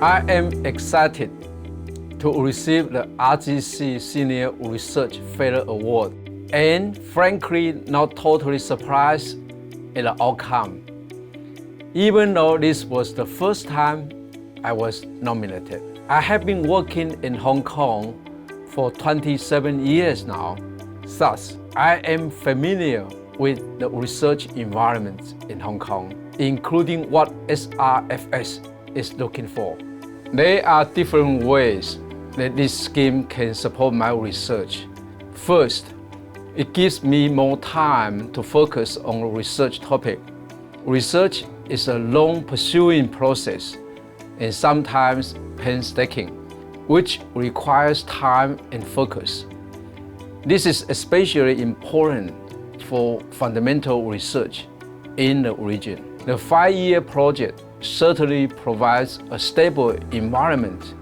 I am excited to receive the RGC Senior Research Fellow Award and frankly not totally surprised at the outcome, even though this was the first time I was nominated. I have been working in Hong Kong for 27 years now, thus I am familiar with the research environment in Hong Kong, including what SRFS is looking for. There are different ways that this scheme can support my research. First, it gives me more time to focus on a research topic. Research is a long pursuing process and sometimes painstaking, which requires time and focus. This is especially important for fundamental research in the region. The 5-year project certainly provides a stable environment,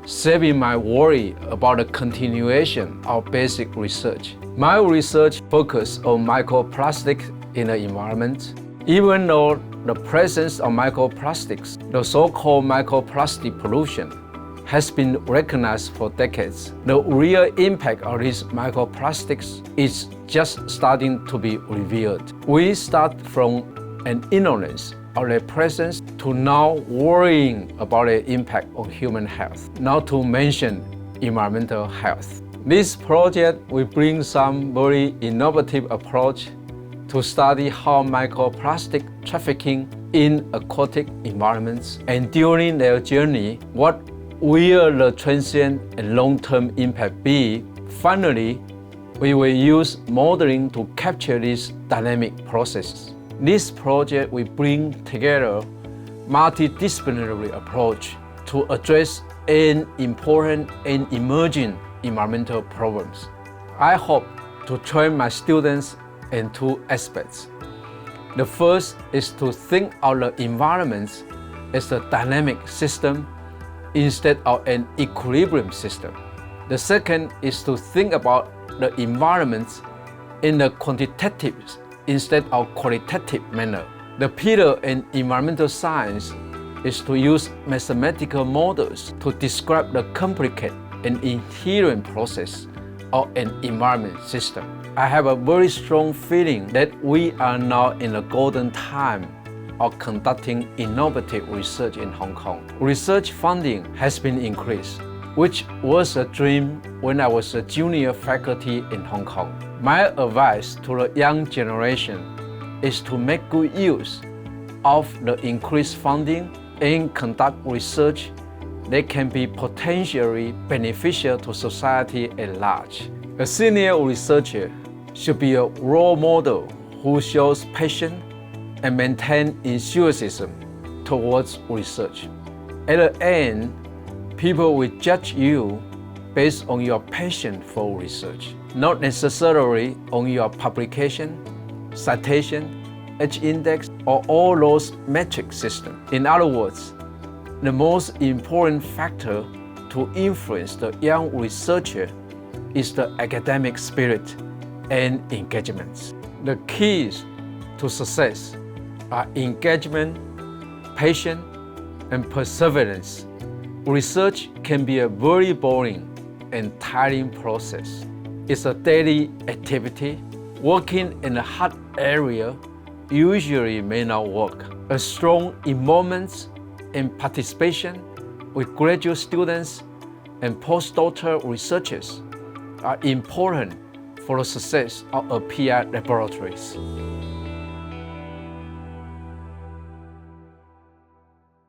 saving my worry about the continuation of basic research. My research focuses on microplastics in the environment. Even though the presence of microplastics, the so-called microplastic pollution, has been recognized for decades, the real impact of these microplastics is just starting to be revealed. We start from an ignorance of their presence to now worrying about their impact on human health, not to mention environmental health. This project will bring some very innovative approach to study how microplastic trafficking in aquatic environments, and during their journey, what will the transient and long-term impact be? Finally, we will use modeling to capture these dynamic processes. This project will bring together multidisciplinary approach to address an important and emerging environmental problems. I hope to train my students in 2 aspects. The first is to think of the environment as a dynamic system instead of an equilibrium system. The second is to think about the environment in a quantitative instead of qualitative manner. The pillar in environmental science is to use mathematical models to describe the complicated and inherent process of an environment system. I have a very strong feeling that we are now in a golden time of conducting innovative research in Hong Kong. Research funding has been increased, which was a dream when I was a junior faculty in Hong Kong. My advice to the young generation is to make good use of the increased funding and conduct research that can be potentially beneficial to society at large. A senior researcher should be a role model who shows passion and maintains enthusiasm towards research. At the end, people will judge you based on your passion for research, not necessarily on your publication, citation, H-index, or all those metric systems. In other words, the most important factor to influence the young researcher is the academic spirit and engagement. The keys to success are engagement, patience, and perseverance. Research can be a very boring and tiring process. It's a daily activity. Working in a hard area usually may not work. A strong involvement and participation with graduate students and postdoctoral researchers are important for the success of PI laboratories.